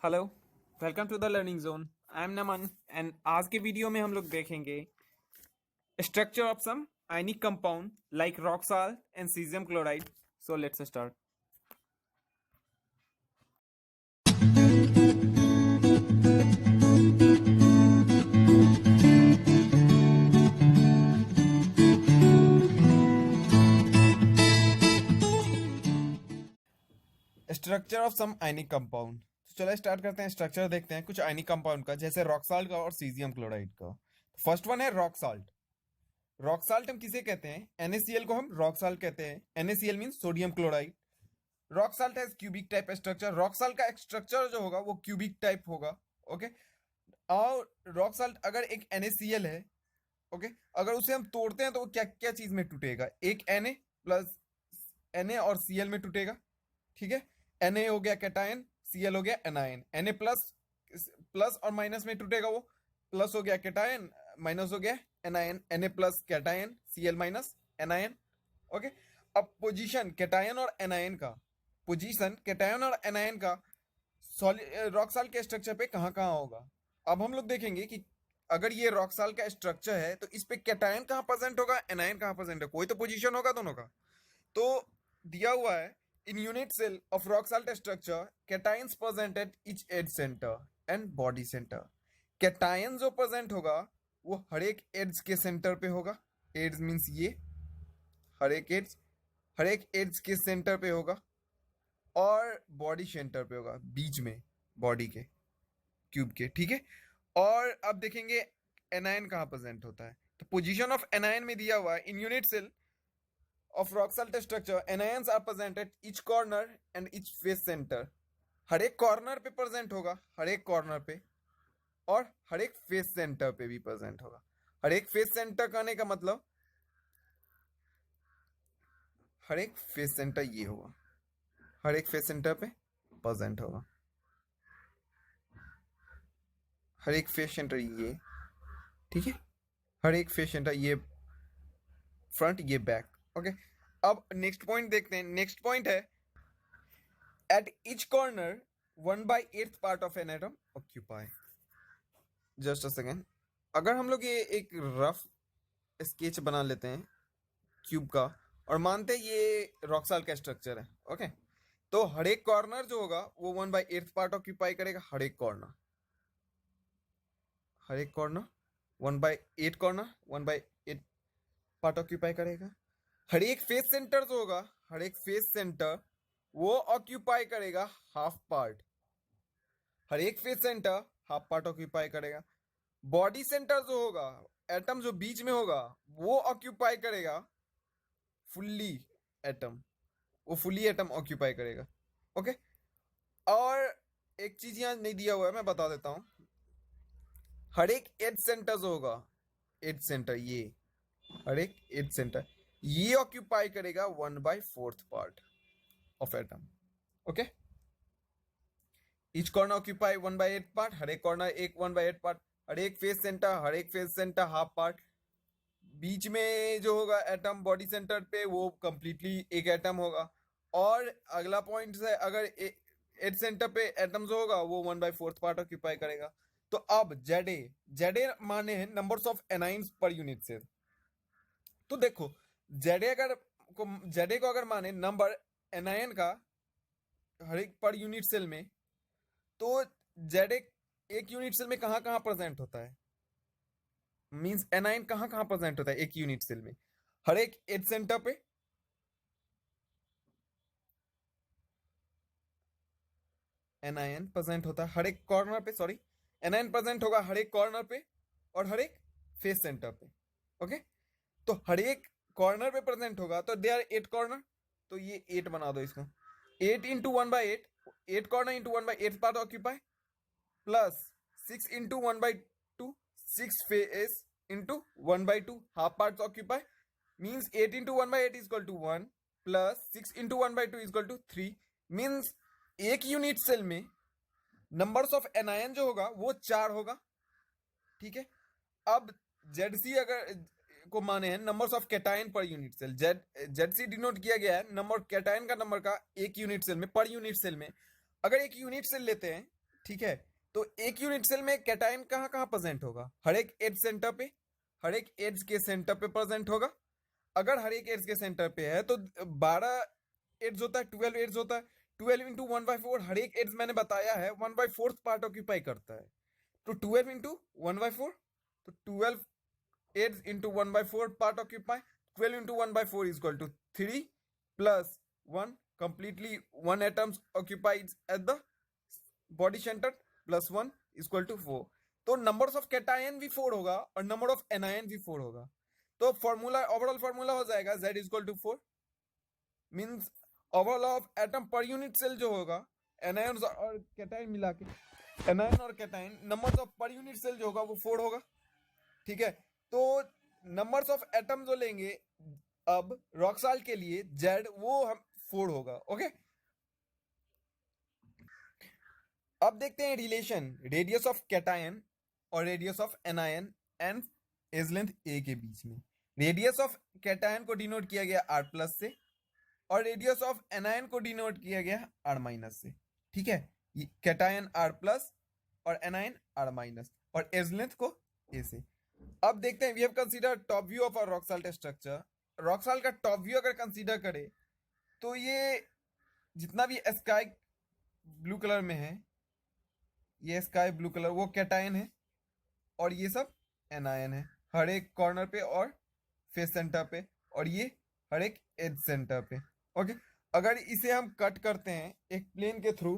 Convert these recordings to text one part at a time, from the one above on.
Hello, welcome to the learning zone. I am Naman and आज के video में हम लोग देखेंगे structure of some ionic compound like rock salt and caesium chloride. So let's start. Structure of some ionic compound. तो चलो start करते हैं। स्ट्रक्चर देखते हैं कुछ आयनिक कंपाउंड का, जैसे रॉक साल्ट का और सीजियम क्लोराइड का। फर्स्ट वन है रॉक साल्ट। रॉक साल्ट हम किसे कहते हैं? NaCl को हम रॉक साल्ट कहते हैं। NaCl mean sodium chloride. Rock salt has cubic type structure. Rock salt का स्ट्रक्चर जो होगा वो क्यूबिक टाइप होगा। ओके, और रॉक साल्ट अगर एक NaCl है, ओके, अगर उसे हम तोड़ते हैं तो वो क्या क्या चीज में टूटेगा? एक Na प्लस Na और Cl में टूटेगा। ठीक है, Na हो गया कैटायन, Cl हो गया एनायन। Na प्लस प्लस और माइनस में टूटेगा, वो प्लस हो गया कैटायन, माइनस हो गया anion. Na plus cation, Cl minus anion. Okay, अब पोजीशन कैटायन और एनायन का, पोजीशन कैटायन और एनायन का रॉक साल्ट के स्ट्रक्चर पे कहाँ कहाँ होगा। अब हम लोग देखेंगे कि अगर ये रॉक साल्ट का स्ट्रक्चर है तो इस पे कैटायन कहाँ प्रेजेंट होगा, एनायन कहाँ प्रेजेंट है, कोई तो पोजीशन होगा दोनों का। तो दिया हुआ है in unit cell of rock salt structure cations present at each edge centre and body centre. Cation जो प्रेजेंट होगा वो हर एक एड्स के सेंटर पे होगा। एड्स मींस ये हर एक एड्स के सेंटर पे होगा और बॉडी सेंटर पे होगा, बीच में बॉडी के क्यूब के। ठीक है, और अब देखेंगे एनायन कहाँ प्रेजेंट होता है। तो पोजीशन ऑफ एनायन में दिया हुआ है in unit cell of rock salt structure anions are present at each corner and each face center। हर एक कॉर्नर पे प्रेजेंट होगा, हर एक कॉर्नर पे, और हर एक फेस सेंटर पे भी प्रेजेंट होगा। हर एक फेस सेंटर कहने का मतलब हर एक फेस सेंटर ये होगा, हर एक फेस सेंटर पे प्रेजेंट होगा, हर एक फेस सेंटर ये। ठीक है, हर एक फेस सेंटर ये फ्रंट ये बैक। ओके, अब नेक्स्ट पॉइंट देखते हैं। नेक्स्ट पॉइंट है at each corner 1/8 part of an atom occupy. Just a second, अगर हम लोग ये एक रफ स्केच बना लेते हैं क्यूब का और मानते हैं ये रॉक साल्ट का स्ट्रक्चर है। ओके, तो हर एक कॉर्नर जो होगा वो 1/8 पार्ट ऑक्यूपाई करेगा। हर एक कॉर्नर, हर एक कॉर्नर 1/8 कॉर्नर 1/8 पार्ट ऑक्यूपाई करेगा। हर एक फेस सेंटर जो होगा, हर एक फेस सेंटर वो ऑक्यूपाई करेगा हाफ पार्ट। हर एक face centre half part occupy करेगा। बॉडी सेंटर जो होगा, एटम जो बीच में होगा, वो ऑक्यूपाई करेगा फुल्ली एटम, वो फुल्ली एटम ऑक्यूपाई करेगा। ओके, और एक चीज यहां नहीं दिया हुआ है, मैं बता देता हूं। हर एक एज सेंटर जो होगा, एज सेंटर ये, हर एक एज सेंटर ये ऑक्यूपाई करेगा 1/4 part of atom. Okay, each corner occupy 1/8 part, हर एक कॉर्नर एक 1/8 पार्ट। हर एक फेस सेंटर, हर एक फेस सेंटर हाफ पार्ट। बीच में जो होगा एटम बॉडी सेंटर पे वो कंप्लीटली एक एटम होगा। और अगला पॉइंट है, अगर एट सेंटर पे एटम जो होगा वो 1/4 पार्ट ऑक्यूपाई करेगा। तो अब जेडे माने हैं numbers of anions per unit cell. तो देखो जेडे को अगर माने नंबर एनायन का हर एक पर यूनिट सेल में, तो जेड एक यूनिट सेल में कहां कहां प्रेजेंट होता है, मींस एनायन कहां कहां प्रेजेंट होता है एक यूनिट सेल में? हर एक एज सेंटर पे, एनायन प्रेजेंट होता है हर एक कॉर्नर पे, सॉरी, एनायन प्रेजेंट होगा हर एक कॉर्नर पे और हर एक फेस सेंटर पे। ओके, तो हर एक कॉर्नर पे प्रेजेंट होगा, तो दे आर 8 कॉर्नर, तो ये 8 बना दो इसको। 8 into 1/8, 8 corner into 1/8 part occupy, plus 6 into 1/2, 6 face into 1/2 half part occupy, means 8 into 1/8 is equal to 1 plus 6 into 1/2 is equal to 3। Means एक यूनिट सेल में नंबर्स ऑफ एनायन जो होगा वो 4 होगा। ठीक है, अब जेड अगर को माने हैं numbers of cation per unit cell. Z denote किया गया है नंबर कैटायन का नंबर का एक यूनिट सेल में, पर यूनिट सेल में। अगर एक यूनिट सेल लेते हैं, ठीक है। तो एक यूनिट सेल में कैटायन कहाँ कहाँ प्रेजेंट होगा? हर एक एज सेंटर पे, हर एक एज के सेंटर पे प्रेजेंट होगा। अगर हर एक एज के सेंटर पे है तो 12 एड्स होता है, 12 एड्स होता है। 12 इंटू 1/4, हर एक एड्स मैंने बताया है 1/4 पार्ट ऑक्यूपाई करता है। तो 12 इंटू 1/4, तो 12 एड्स इंटू 1/4 पार्ट ऑक्यूपाई। 12 इंटू 1/4 is equal to 3 plus 1, completely 1 atoms occupied at the body centre, plus 1 is equal to 4। तो नंबर्स ऑफ कैटायन भी 4 होगा और नंबर ऑफ एनायन भी 4 होगा। तो फॉर्मूला, ओवरऑल फॉर्मूला हो जाएगा Z is equal to 4, means overall of atom per unit cell जो होगा, एनायन और कैटायन मिला के, एनायन और cation numbers of per unit cell जो होगा वो 4 होगा। ठीक है। तो नंबर्स ऑफ एटम जो लेंगे अब रॉक सॉल्ट के लिए Z, वो हम 4 होगा। ओके, अब देखते हैं रिलेशन रेडियस ऑफ कैटायन और radius of anion and edge length A के बीच में। रेडियस ऑफ कैटायन को डिनोट किया गया R प्लस से और रेडियस ऑफ एनायन को डिनोट किया गया R माइनस से। ठीक है, कैटायन R प्लस और एनायन R माइनस, और एज लेंथ को A से। अब देखते हैं, we have consider top view of a rock salt structure. Rock salt का टॉप व्यू अगर कंसीडर करें तो ये जितना भी स्काई ब्लू कलर में है, ये स्काई ब्लू कलर वो कैटायन है और ये सब एनायन है, हर एक कॉर्नर पे और फेस सेंटर पे, और ये हर एक एज सेंटर पे। ओके, अगर इसे हम कट करते हैं एक प्लेन के थ्रू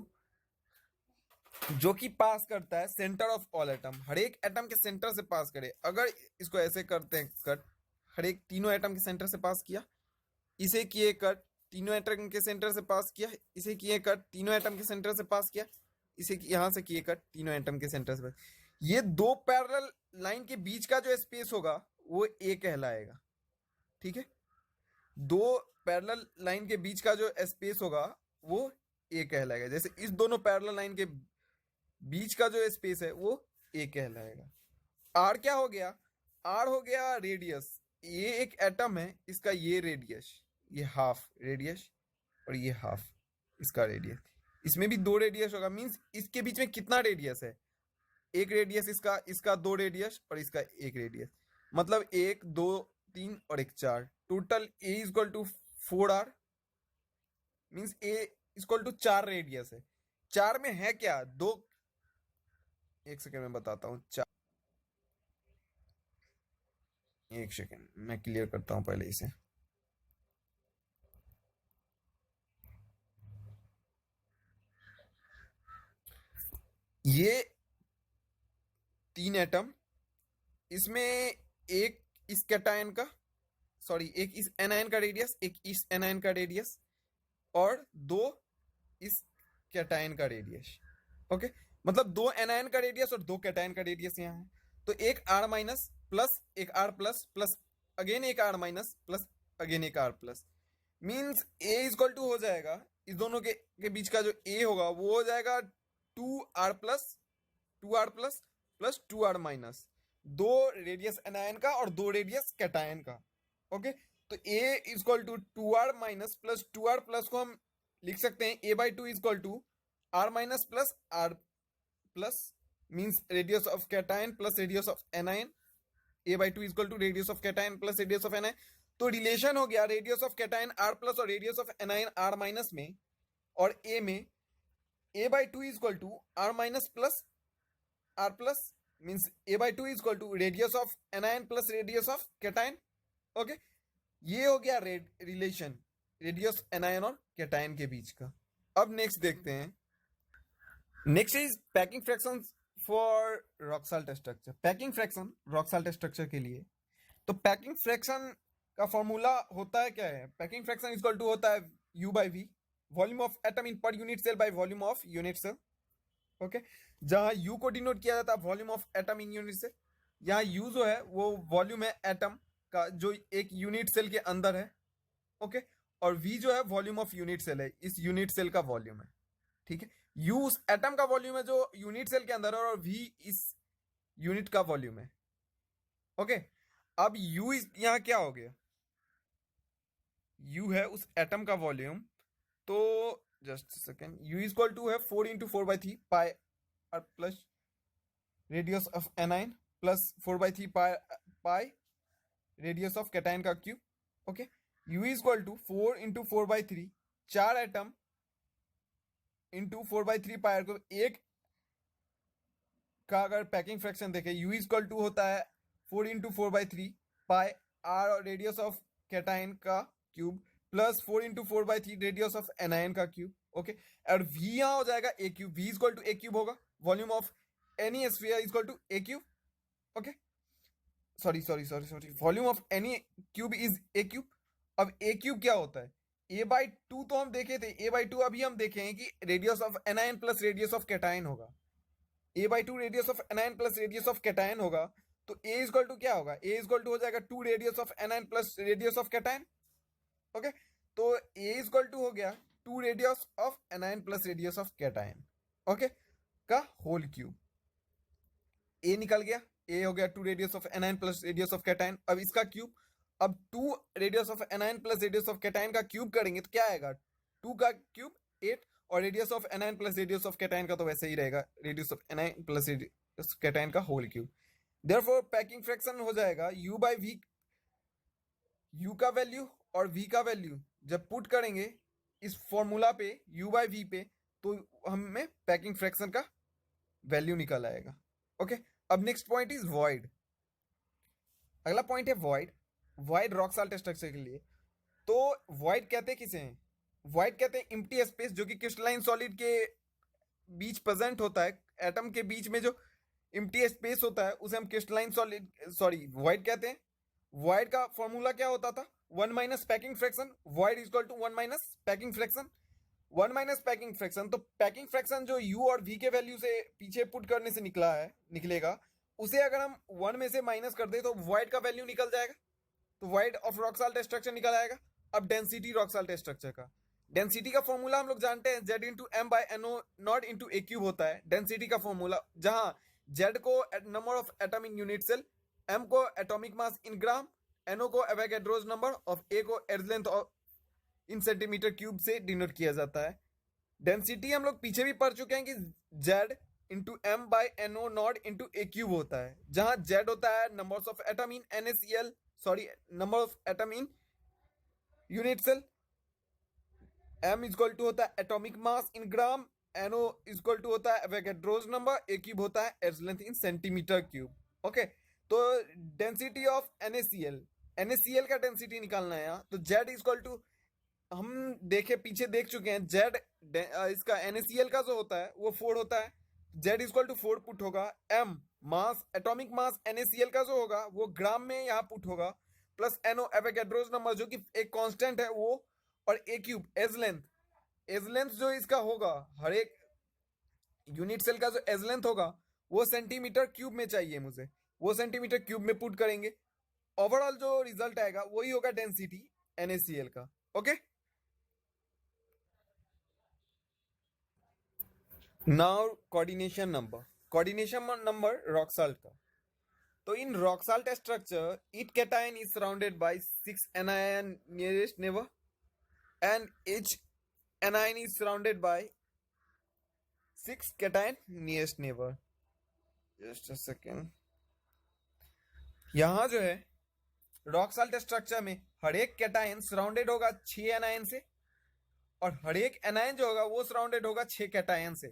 जो कि पास करता है सेंटर ऑफ ऑल एटम, हर एक एटम के सेंटर से पास करे, अगर इसको ऐसे करते हैं कट, हर एक तीनों एटम के सेंटर से पास किया, इसे किए कट, तीनों एटम के सेंटर से पास किया, इसे किए कट, तीनों एटम के सेंटर से पास किया, इसे यहां से किए कट, तीनों एटम के सेंटर से पास। ये दो पैरेलल लाइन के बीच का जो स्पेस होगा वो ए कहलाएगा। ठीक है, दो पैरेलल लाइन के बीच का जो स्पेस होगा वो ए कहलाएगा। जैसे इस दोनों पैरेलल लाइन के बीच का जो स्पेस है वो ए कहलाएगा। आर क्या हो गया? आर हो गया रेडियस। ये एक एटम है, इसका ये रेडियस, ये हाफ रेडियस और ये हाफ इसका रेडियस। इसमें भी दो रेडियस होगा, मींस इसके बीच में कितना रेडियस है? एक रेडियस इसका, इसका दो रेडियस और इसका एक रेडियस, मतलब 1 2 3 और एक 4, total A is equal to 4R, means A equal to 4 radius है। 4 में है क्या? दो, एक सेकेंड में बताता हूँ। 4, एक सेकेंड मैं क्लियर करता हूँ पहले इसे। ये 3 एटम, इसमें एक इस कैटायन का, सॉरी एक इस एनायन का रेडियस, एक इस एनायन का रेडियस और दो इस कैटायन का रेडियस। ओके, मतलब दो एनायन का रेडियस और दो कैटायन का रेडियस यहाँ है। तो एक R माइनस प्लस एक R प्लस प्लस अगेन एक R माइनस प्लस अगेन एक R plus, means A equal to हो जाएगा, इस दोनों के बीच का जो A होगा वो हो जाएगा 2R plus 2R plus plus 2R minus, दो रेडियस एनायन का और दो रेडियस कैटायन का। ओके, तो A equal to 2R minus plus 2R plus को हम लिख सकते हैं A/2 equal to R minus plus R plus, means radius of cation plus radius of anion. A/2 equal to radius of cation plus radius of anion. तो relation हो गया radius of cation R plus और radius of anion R minus में, और A में A/2 equal to R minus plus R plus, means A/2 equal to radius of anion plus radius of cation. Okay, ये हो गया relation radius anion और cation के बीच का। अब नेक्स्ट देखते हैं, next is packing fraction for rock salt structure. Packing fraction rock salt structure के लिए, तो पैकिंग फ्रैक्शन का फॉर्मूला होता है क्या है? पैकिंग फ्रैक्शन इक्वल टू होता है U/V, volume of atom in per unit cell by volume of unit cell. Okay, जहां U को डिनोट किया जाता है volume of atom in unit cell, यहाँ U जो है वो वॉल्यूम है एटम का जो एक यूनिट सेल के अंदर है। ओके, और V जो है वॉल्यूम ऑफ यूनिट सेल है, इस यूनिट सेल का वॉल्यूम है। ठीक है, U उस एटम का वॉल्यूम है जो यूनिट सेल के अंदर है और V इस यूनिट का वॉल्यूम है। ओके, अब U यहां क्या हो गया? U है उस एटम का वॉल्यूम, तो just second, U equal to है 4 × 4/3 पाई और plus radius of anion plus 4/3 pi radius of cation का cube. Okay, U is equal to 4 into 4/3, 4 atom into 4/3 pi को एक का अगर पैकिंग फ्रैक्शन देखें, U इज इक्वल टू होता है 4 इंटू 4/3 पाई आर और रेडियस ऑफ कैटाइन का cube plus 4 into 4/3 radius of A9 का क्यूब। ओके, और V यहाँ हो जाएगा A cube, V is equal to A cube होगा, volume of any sphere is equal to A cube. Okay, sorry, volume of any cube is A cube. अब A cube क्या होता है, a/2 तो हम देखे थे, a/2 अभी हम देखें कि radius of anion plus radius of cation होगा, a/2 radius of anion plus radius of cation होगा, तो a इज इक्वल टू क्या होगा, a इज इक्वल टू हो जाएगा 2 radius of anion plus radius of cation. Okay, तो a is equal to हो गया 2 radius of anion plus radius of cation, okay, का होल क्यूब। a निकल गया, a हो गया 2 radius of anion plus radius of cation. अब इसका क्यूब, अब 2 radius of anion plus radius of cation का क्यूब करेंगे तो क्या आएगा, 2 का क्यूब 8 और radius of anion plus radius of cation का तो वैसे ही रहेगा, radius of anion plus radius cation का whole cube. Therefore packing fraction हो जाएगा u बाई वी, u का वैल्यू और v का वैल्यू जब पुट करेंगे इस फॉर्मूला पे u बाई वी पे, तो हमें पैकिंग फ्रैक्शन का वैल्यू निकल आएगा। ओके, अब नेक्स्ट पॉइंट इज वॉइड। अगला पॉइंट है void, void rock salt structure के लिए। तो वॉइड कहते हैं किसे हैं, वॉइड कहते हैं एम्प्टी स्पेस जो कि क्रिस्टलाइन सॉलिड के बीच प्रेजेंट होता है, एटम के बीच में जो एम्प्टी स्पेस होता है उसे हम क्रिस्टलाइन सॉलिड वॉइड कहते हैं। वॉइड का फॉर्मूला क्या होता था, 1 minus packing fraction, void is equal to 1 minus packing fraction, 1 minus packing fraction. तो पैकिंग फ्रैक्शन जो u और v के वैल्यू से पीछे पुट करने से निकलेगा, उसे अगर हम 1 में से माइनस कर दे तो वॉइड का वैल्यू निकल जाएगा, तो void of rock salt structure निकल आएगा। अब डेंसिटी रॉक साल्ट स्ट्रक्चर का, डेंसिटी का फॉर्मूला हम लोग जानते हैं z into M by NO naught into A cube होता है डेंसिटी का फॉर्मूला, जहां z को number of atom in unit cell, m को atomic mass in gram, no को एवोगैड्रोस नंबर और a को एर्थ लेंथ इन सेंटीमीटर क्यूब से डिनोट किया जाता है। डेंसिटी हम लोग पीछे भी पढ़ चुके हैं कि z into M by NO naught into A cube होता है, जहां z होता है numbers of atom in NaCl, number of atom in unit cell, m equal to होता है atomic mass in gram, no equal to होता है Avogadro's number, A cube होता है एर्थ length in centimetre cube. Okay, तो डेंसिटी ऑफ NaCl का density निकालना है यहाँ, तो z इक्वल टू हम पीछे देख चुके हैं, z इसका NaCl का जो होता है वो 4 होता है, z इक्वल टू 4 पुट होगा, m mass atomic mass NaCl का जो होगा वो ग्राम में यहाँ पुट होगा, प्लस no एवोगैड्रोस नंबर जो कि एक कांस्टेंट है वो, और ए क्यूब एज लेंथ जो इसका होगा, हर एक यूनिट सेल का जो एज लेंथ होगा वो सेंटीमीटर क्यूब में चाहिए मुझे, वो सेंटीमीटर क्यूब में पुट करेंगे, ओवरऑल जो रिजल्ट आएगा वही होगा डेंसिटी NaCl का। Okay, now coordination number rock salt का। तो in rock salt structure each cation is surrounded by 6 anion nearest neighbor and each anion is surrounded by 6 cation nearest neighbor। just a second, यहां जो है rock salt structure में हर एक cation surrounded होगा 6 anion से, और हर एक एनायन जो होगा वो सराउंडेड होगा 6 कैटायन से।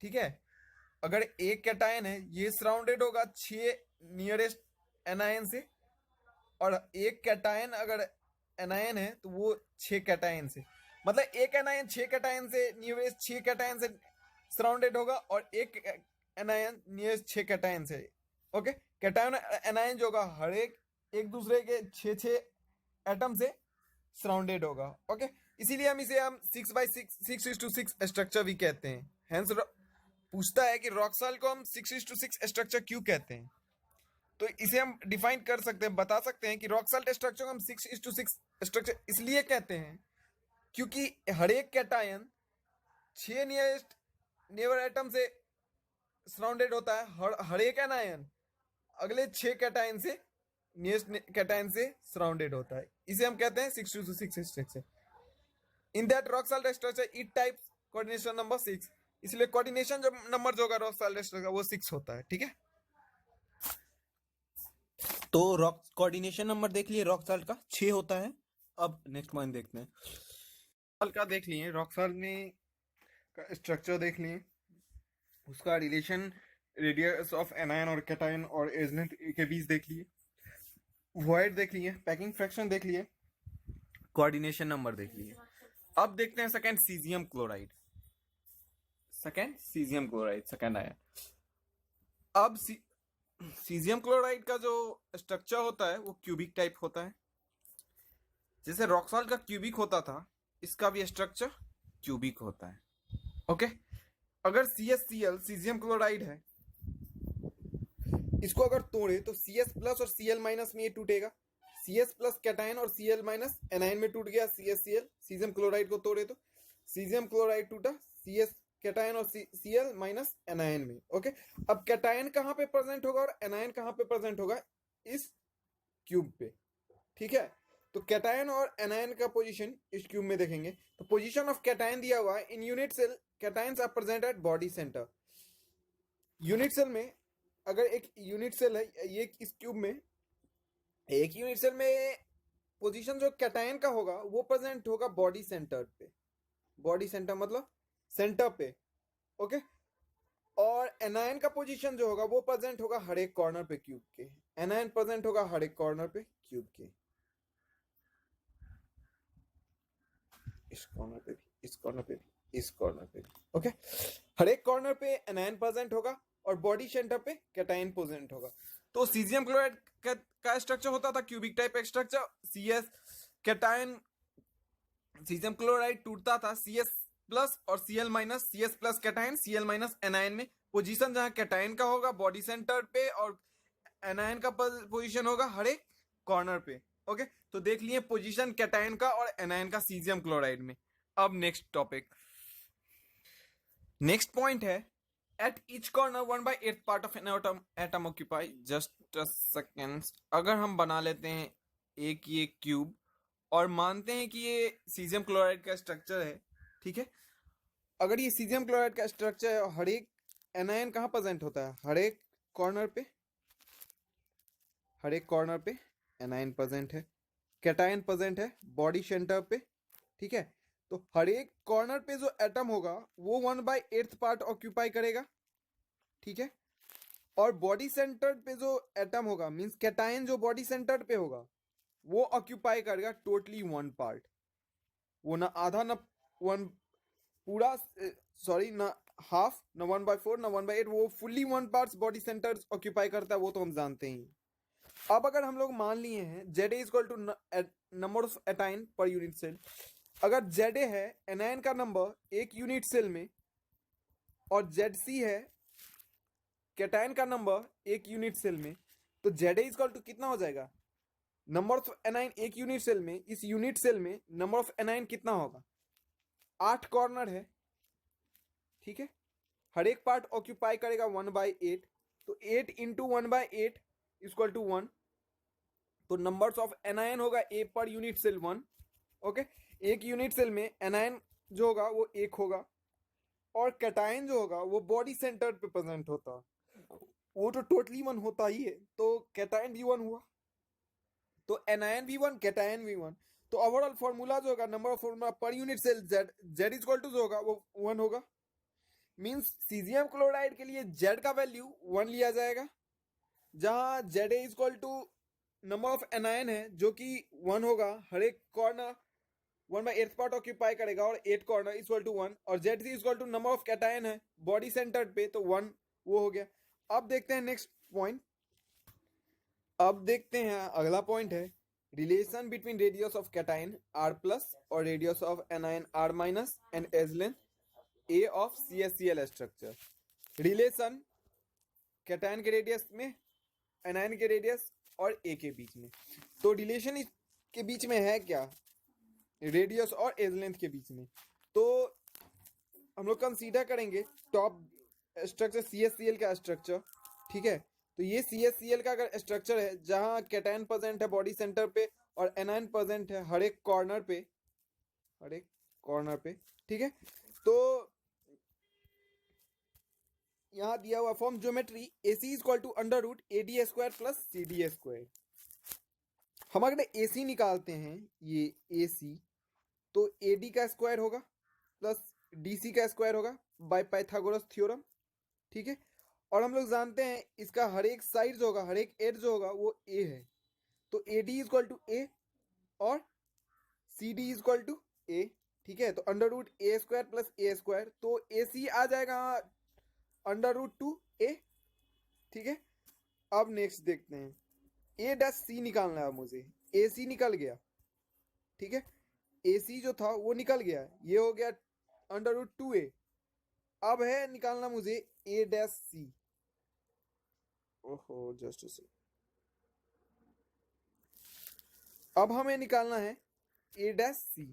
ठीक है, अगर एक कैटायन है ये सराउंडेड होगा 6 नियरेस्ट एनायन से, और एक कैटायन अगर एनायन है तो वो 6 कैटायन से, मतलब एक एनायन 6 कैटायन से नियरेस्ट 6 कैटायन से सराउंडेड होगा, और एक एनायन नियरेस्ट 6 कैटायन से। ओके, कैटायन एनायन जो होगा हर एक दूसरे के 6 एटम से सराउंडेड होगा। ओके, इसीलिए हम इसे 6/6 स्ट्रक्चर भी कहते हैं। हेंस पूछता है कि रॉक साल्ट को हम 6/6 स्ट्रक्चर क्यों कहते हैं, तो इसे हम डिफाइन कर सकते हैं, बता सकते हैं कि रॉक साल्ट स्ट्रक्चर को हम 6/6 स्ट्रक्चर इसलिए कहते हैं क्योंकि हर एक कैटायन 6 नियरेस्ट नेबर एटम से सराउंडेड होता है, हर एक एनायन अगले 6 कैटायन से नियरेस्ट कैटायन से सराउंडेड होता है, इसे हम कहते हैं 6/6 structure. In that rock salt structure it types coordination number 6, इसलिए कोऑर्डिनेशन जब नंबर जो होगा रॉक सॉल्ट एस्टर का वो 6 होता है, ठीक है। तो रॉक कोऑर्डिनेशन नंबर देख लिए रॉक सॉल्ट का 6 होता है। अब नेक्स्ट पॉइंट देखते हैं। सॉल्ट का देख लिए, रॉक सॉल्ट में का स्ट्रक्चर देख लिए, उसका रिलेशन रेडियस ऑफ एनायन और कैटायन और एज के बीच देख लिए, वॉइड देख लिए, पैकिंग फ्रैक्शन देख लिए, कोऑर्डिनेशन नंबर देख लिए। अब देखते हैं सेकंड सीजियम क्लोराइड, सेकंड आया। अब सीजियम क्लोराइड का जो स्ट्रक्चर होता है वो क्यूबिक टाइप होता है। जैसे रॉक सॉल्ट का क्यूबिक होता था, इसका भी स्ट्रक्चर क्यूबिक होता है, ओके। अगर CaCl सीजियम क्लोराइड है, इसको अगर तोड़े तो Cs प्लस और Cl माइनस में ये टूटेगा। Cs प्लस कैटायन और Cl माइनस एनायन में टूट गया। CaCl सीजियम क्लोराइड को तोड़े तो सीजियम क्लोराइड टूटा Cs कैटायन और Cl माइनस एनायन में, ओके। अब कैटायन कहाँ पे प्रेजेंट होगा और एनायन कहाँ पे प्रेजेंट होगा, इस क्यूब पे, ठीक है। तो कैटायन और एनायन का पोजीशन इस क्यूब में देखेंगे। तो पोजीशन ऑफ कैटायन दिया हुआ है in unit cell, cations are present at body centre. Unit cell में अगर एक यूनिट सेल है, ये इस क्यूब में एक यूनिट सेल में पोजीशन जो कैटायन का होगा वो प्रेजेंट होगा बॉडी सेंटर पे, बॉडी सेंटर मतलब सेंटर पे, ओके। और एनायन का पोजीशन जो होगा वो प्रेजेंट होगा हर एक कॉर्नर पे क्यूब के। एनायन प्रेजेंट होगा हर एक कॉर्नर पे क्यूब के, इस कॉर्नर पे भी, इस कॉर्नर पे भी, इस कॉर्नर पे भी, ओके। हर एक कॉर्नर पे एनायन प्रेजेंट होगा और बॉडी सेंटर पे कैटायन प्रेजेंट होगा। तो सीजियम क्लोराइड का स्ट्रक्चर होता था cubic type structure. CS cation, caesium chloride टूटता था CS प्लस और Cl minus, CS plus cation Cl minus anion में। पोजीशन जहां कैटायन का होगा बॉडी सेंटर पे और एनायन का पोजीशन होगा हर एक कॉर्नर पे, ओके। तो देख लिए पोजीशन कैटायन का और एनायन का सीजियम क्लोराइड में। अब नेक्स्ट टॉपिक, नेक्स्ट पॉइंट है at each corner 1/8 part of an atom occupy. Just a second, अगर हम बना लेते हैं एक ये क्यूब और मानते हैं कि ये सीजियम क्लोराइड का स्ट्रक्चर है, ठीक है। अगर ये सीजियम क्लोराइड का स्ट्रक्चर है और हर एक एनायन कहाँ प्रेजेंट होता है, हर एक कॉर्नर पे, हर एक कॉर्नर पे एनायन प्रेजेंट है, कैटायन प्रेजेंट है बॉडी सेंटर पे, ठीक है। तो हर एक कॉर्नर पे जो एटम होगा वो 1/8 पार्ट ऑक्यूपाई करेगा, ठीक है। और बॉडी सेंटर पे जो एटम होगा मींस कैटायन जो बॉडी सेंटर पे होगा वो ऑक्यूपाई करेगा टोटली 1 पार्ट। वो ना आधा ना 1 पूरा, सॉरी ना हाफ, ना 1/4 ना 1/8, वो fully 1 part body centre occupy करता है, वो तो हम जानते ही। अब अगर हम लोग मान लिए हैं ZA equal to number of anion per unit cell, अगर ZA है एनायन का नंबर एक यूनिट सेल में और ZC है कैटायन का नंबर एक यूनिट सेल में, तो ZA इक्वल टू कितना हो जाएगा, नंबर ऑफ एनायन एक यूनिट सेल में, इस यूनिट सेल में नंबर ऑफ एनायन कितना होगा, 8 कॉर्नर है, ठीक है। हर एक पार्ट ऑक्यूपाई करेगा 1/8, तो 8 इंटू 1/8 इक्वल टू 1। तो नंबर्स ऑफ एनायन होगा ए पर यूनिट सेल 1, ओके। एक यूनिट सेल में एनायन जो होगा वो 1 होगा और कैटायन जो होगा वो बॉडी सेंटर पे प्रेजेंट होता, वो तो टोटली 1 होता ही है, तो कैटायन भी 1 हुआ, तो एनायन भी 1 कैटायन भी 1। तो ओवरऑल फॉर्मूला जो होगा number of formula per unit cell Z equal to जो होगा वो 1 होगा। मींस सीजियम क्लोराइड के लिए Z का वैल्यू 1 लिया जाएगा, जहां ZA equal to number of anion है जो कि 1 होगा, हर एक कॉर्नर 1/8 पार्ट ऑक्यूपाई करेगा और 8 कॉर्नर इक्वल टू 1, और ZC equal to number of cation है बॉडी सेंटर पे, तो 1 वो हो गया। अब देखते हैं नेक्स्ट पॉइंट, अब देखते हैं अगला पॉइंट है relation between radius of cation R plus और radius of anion R minus and edge length A of CaCl structure. Relation cation के रेडियस में, एनायन के रेडियस और A के बीच में। तो रिलेशन के बीच में है क्या, रेडियस और एज लेंथ के बीच में। तो हम लोग कंसीडर करेंगे टॉप स्ट्रक्चर CaCl का स्ट्रक्चर, ठीक है। तो ये CaCl का अगर स्ट्रक्चर है जहां कैटायन प्रेजेंट है बॉडी सेंटर पे और एनायन प्रेजेंट है हर एक कॉर्नर पे, हर एक कॉर्नर पे, ठीक है। तो यहाँ दिया हुआ form geometry AC equal to under root AD square plus CD square. हम अगर AC निकालते हैं, ये AC, तो AD का स्क्वायर होगा प्लस DC का स्क्वायर होगा बाय पाइथागोरस थ्योरम। ठीक है, और हम लोग जानते हैं इसका हर एक साइड जो होगा, हर एक एज जो होगा वो A है, तो AD इक्वल टू A और CD इक्वल टू A। ठीक है, तो under root A square plus A square, तो AC आ जाएगा अंडर रूट 2A। ठीक है, अब नेक्स्ट देखते हैं, A' C निकालना है मुझे। AC निकल गया, ठीक है, AC जो था वो निकल गया, ये हो गया अंडर रूट 2A। अब है निकालना मुझे A'(C). ओहो, जस्ट अ सेकंड। अब हमें निकालना है A'(C).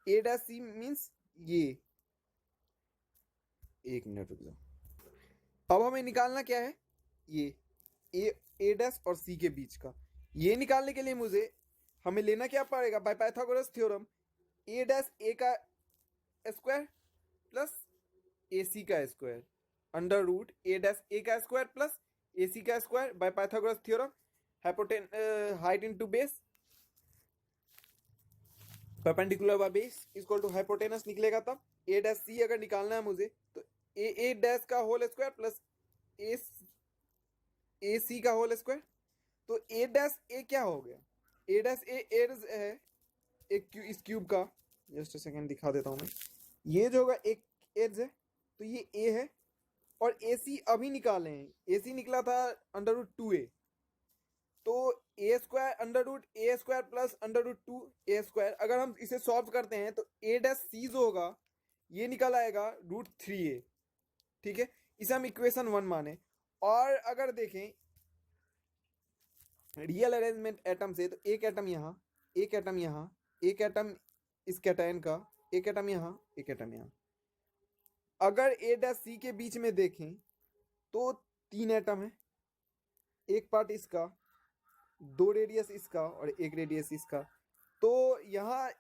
A'(C) मीन्स ये, एक मिनट रुक जाओ। अब हमें निकालना क्या है, ये A' और C के बीच का। ये निकालने के लिए मुझे हमें लेना क्या पड़ेगा, बाय पाइथागोरस थ्योरम, A' का स्क्वायर प्लस AC का स्क्वायर अंडर रूट A' का स्क्वायर प्लस AC का square by Pythagoras theorem. Height into base, perpendicular by base equal to hypotenuse निकलेगा। तब A'(C) अगर निकालना है मुझे, तो A' का होल स्क्वायर प्लस AC का होल स्क्वायर। तो A'(A) क्या हो गया, A'(A) एज है एक इस क्यूब का। जस्ट सेकंड दिखा देता हूं मैं। ये जो होगा एक एज है, तो ये A है, और AC अभी निकाले हैं, AC निकला था अंडर रूट 2A, तो A square under root A square plus under root 2A square. अगर हम इसे सॉल्व करते हैं तो A'(C) जो होगा ये निकल आएगा रूट 3A। ठीक है, इसे हम इक्वेशन 1 माने। और अगर देखें रियल अरेंजमेंट एटम से, तो एक एटम यहाँ, एक एटम यहाँ, एक एटम इस कैटायन का, एक एटम यहाँ, एक एटम यहाँ। अगर A'(C) के बीच में देखें तो 3 एटम है, एक पार्ट इसका, 2 रेडियस इसका और एक रेडियस इसका। तो यहाँ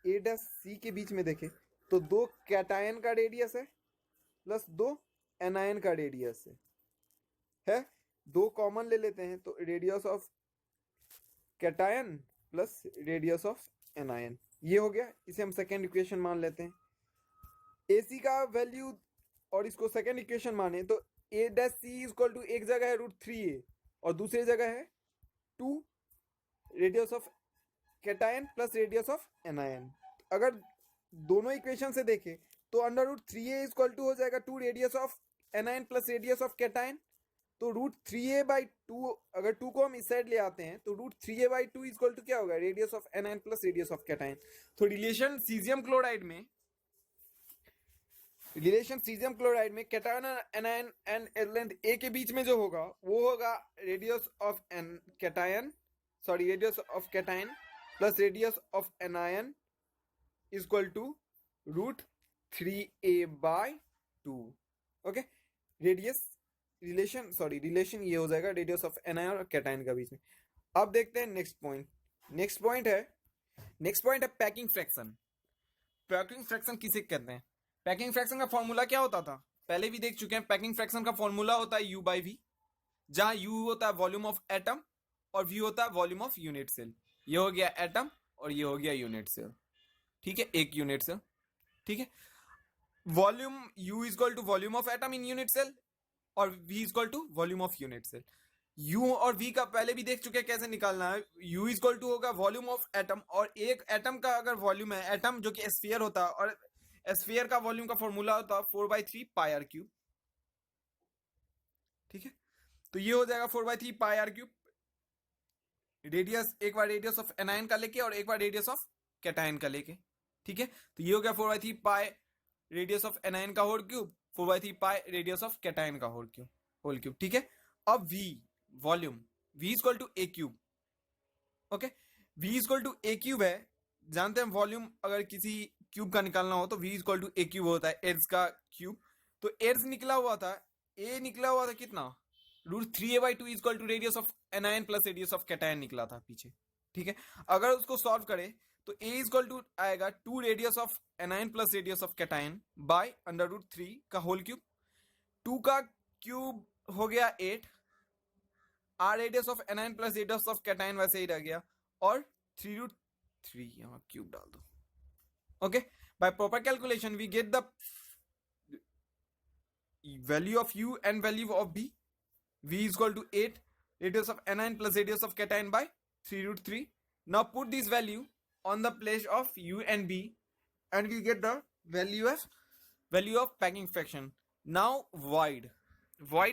A'(C) के बीच में देखें तो 2 कैटायन का रेडियस है प्लस 2 एनायन का रेडियस है। 2 कॉमन ले लेते हैं, तो radius of cation plus radius of anion, ये हो गया। इसे हम सेकेंड इक्वेशन मान लेते हैं। AC का वैल्यू और इसको सेकेंड इक्वेशन माने, तो A'(C) इक्वल टू एक जगह है रूट 3A और दूसरी जगह है 2 radius of cation plus radius of anion. अगर दोनों इक्वेशन से देखें तो under root 3A equal to हो जाएगा 2 radius of anion plus radius of cation. तो रूट 3A/2, अगर 2 को हम इस साइड ले आते हैं तो रूट 3A/2 इक्वल टू क्या होगा, radius of anion plus radius of cation. तो रिलेशन सीजियम क्लोराइड में, cation anion and length A के बीच में जो होगा वो होगा radius of cation, radius of cation plus radius of anion equal to root 3A/2। ओके, रिलेशन ये हो जाएगा रेडियस ऑफ एनायन और कैटायन का बीच में। अब देखते हैं नेक्स्ट पॉइंट। नेक्स्ट पॉइंट है पैकिंग फ्रैक्शन। पैकिंग फ्रैक्शन किसे कहते हैं? पैकिंग फ्रैक्शन का फॉर्मूला क्या होता था, पहले भी देख चुके हैं। पैकिंग फ्रैक्शन का फॉर्मूला होता है U/V, जहां U होता है वॉल्यूम ऑफ एटम और V होता है वॉल्यूम ऑफ यूनिट सेल। ये हो गया एटम और ये हो गया यूनिट सेल। ठीक है, एक यूनिट सेल। ठीक है, volume U equal to volume of atom in unit cell और V equal to volume of unit cell. U और V का पहले भी देख चुके हैं कैसे निकालना है। U इक्वल टू होगा वॉल्यूम ऑफ एटम, और एक एटम का अगर वॉल्यूम है, एटम जो कि स्फीयर होता है, और स्फीयर का वॉल्यूम का फॉर्मूला होता है 4/3 πr³। ठीक है, तो ये हो जाएगा 4/3 πr³। रेडियस, एक बार रेडियस ऑफ एनायन का लेके और एक बार रेडियस ऑफ कैटायन का लेके। ठीक है, तो ये हो गया 4/3 पाई रेडियस ऑफ एनायन का whole cube, 4/3 pi radius of cation का होल क्यूब। ठीक है, अब V volume, V equal to A cube. ओके, V equal to A cube है। जानते हैं वॉल्यूम अगर किसी क्यूब का निकालना हो तो V equal to A cube होता है, एर्स का क्यूब। तो एर्स निकला हुआ था, A निकला हुआ था कितना, root 3A/2 equal to radius of anion plus radius of cation निकला था पीछे। ठीक है, अगर उसको सॉल्व करें तो A इक्वल टू आएगा 2 radius of anion plus radius of cation by √3 का होल क्यूब। 2 का क्यूब हो गया 8, R radius of anion plus radius of cation वैसे ही रह गया, और 3√3 यहाँ क्यूब डाल दो। Okay, by proper calculation we get the value of U and value of B. V is equal to 8 radius of anion plus radius of cation by 3√3. Now put this value on the place of U and B and we get the value of packing fraction. Now void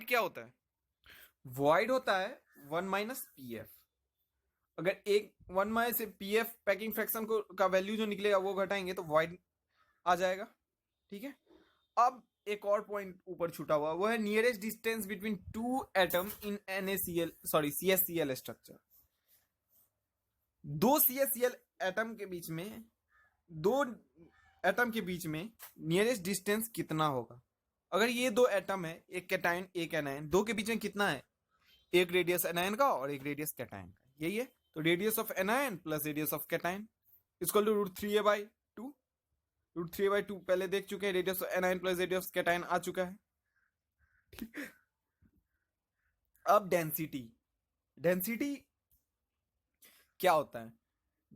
क्या होता है? void होता है 1 minus PF. अगर एक 1 minus से PF packing fraction को का वैल्यू जो निकलेगा वो घटाएंगे तो void आ जाएगा। ठीक है, अब एक और पॉइंट ऊपर छूटा हुआ, वो है nearest distance between 2 atom in CSCl structure. 2 CSCl atom के बीच में, 2 एटम के बीच में नियरेस्ट डिस्टेंस कितना होगा? अगर ये 2 एटम है, एक कैटायन एक एनायन, 2 के बीच में कितना है? एक रेडियस एनायन का और एक रेडियस कैटायन का, यही है। तो radius of anion plus radius of cation equal to √3a/2। √3/2 पहले देख चुके हैं, radius anion plus radius cation आ चुका है। अब डेंसिटी क्या होता है?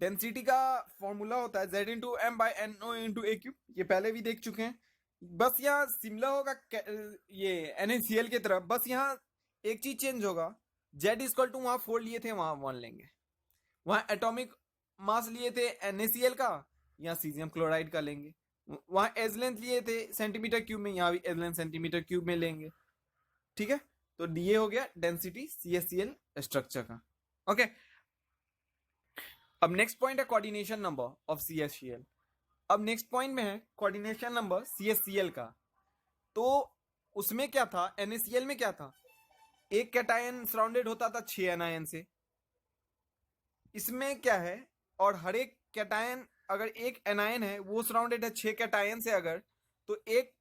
डेंसिटी का फॉर्मूला होता है Z/m/no/a³। ये पहले भी देख चुके हैं, बस यहाँ सिमिलर होगा ये NaCl की तरफ, बस यहाँ एक चीज चेंज होगा। Z इक्वल टू वहां 4 लिए थे, वहां 1 लेंगे। वहां एटॉमिक मास लिए थे NaCl का, यहाँ सीजियम क्लोराइड का लेंगे। वहां एज लेंथ लिए थे सेंटीमीटर क्यूब में, यहाँ भी एज लेंथ सेंटीमीटर क्यूब में लेंगे। ठीक है, तो ये हो गया डेंसिटी CSCl स्ट्रक्चर का। ओके, अब नेक्स्ट पॉइंट है कोऑर्डिनेशन नंबर ऑफ CSCl। अब नेक्स्ट पॉइंट में है कोऑर्डिनेशन नंबर CSCl का। तो उसमें क्या था, NaCl में क्या था? एक कैटायन सराउंडेड होता था 6 एनायन से। इसमें क्या है, और हर एक कैटायन, अगर एक एनायन है वो सराउंडेड है 6 कैटायन से, अगर तो एक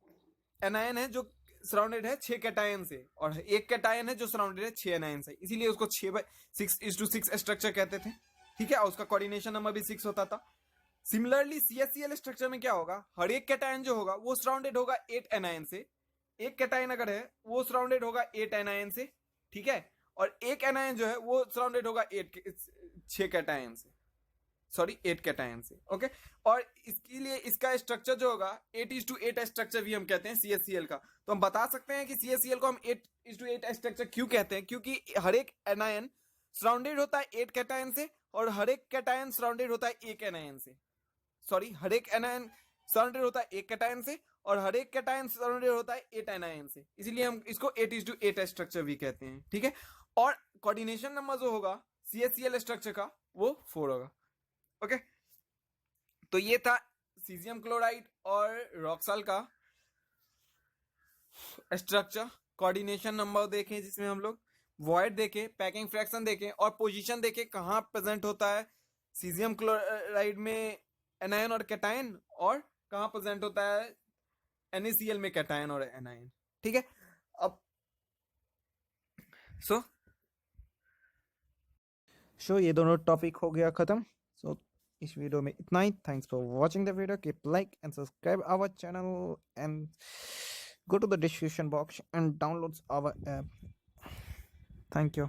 एनायन है जो सराउंडेड है 6 कैटायन से, और एक कैटायन है जो सराउंडेड है 6 एनायन से, इसीलिए उसको 6/6 स्ट्रक्चर कहते थे। ठीक है, उसका कोऑर्डिनेशन नंबर भी 6 होता था। सिमिलरली CSCl स्ट्रक्चर में क्या होगा, हर एक कैटायन जो होगा वो सराउंडेड होगा 8 एनायन से। एक कैटायन अगर है वो सराउंडेड होगा 8 एनायन से। ठीक है, और एक एनायन जो है वो सराउंडेड होगा 6 कैटायन से, सॉरी 8 कैटायन से। ओके, और इसके लिए इसका स्ट्रक्चर जो होगा 8:8 स्ट्रक्चर भी हम कहते हैं CSCl का। तो हम बता सकते हैं कि CSCl को हम 8:8 स्ट्रक्चर क्यों कहते हैं, क्योंकि हर एक एनायन सराउंडेड होता है 8 कैटायन से, और हर एक कैटायन सराउंडेड होता है 1 एनायन से। सॉरी, हर एक एनायन सराउंडेड होता है 1 कैटायन से, और हर एक कैटायन सराउंडेड होता है 8 एनायन से, इसीलिए हम इसको 8:8 स्ट्रक्चर भी कहते हैं। ठीक है, और कोऑर्डिनेशन नंबर जो होगा CSCl स्ट्रक्चर का वो 4 होगा। ओके, तो ये था सीजियम क्लोराइड और रॉक्साल का स्ट्रक्चर। कोऑर्डिनेशन नंबर देखें जिसमें हम लोग वॉइड देखें, पैकिंग फ्रैक्शन देखें, और पोजीशन देखें कहाँ प्रेजेंट होता है सीजियम क्लोराइड में एनायन और कैटायन, और कहाँ प्रेजेंट होता है NaCl में कैटायन और एनायन। ठीक है, अब सो ये दोनों टॉपिक हो गया खत्म। सो इस वीडियो में इतना ही। Thanks for watching the video. Keep like and subscribe our channel and go to the description box and download our app. Thank you.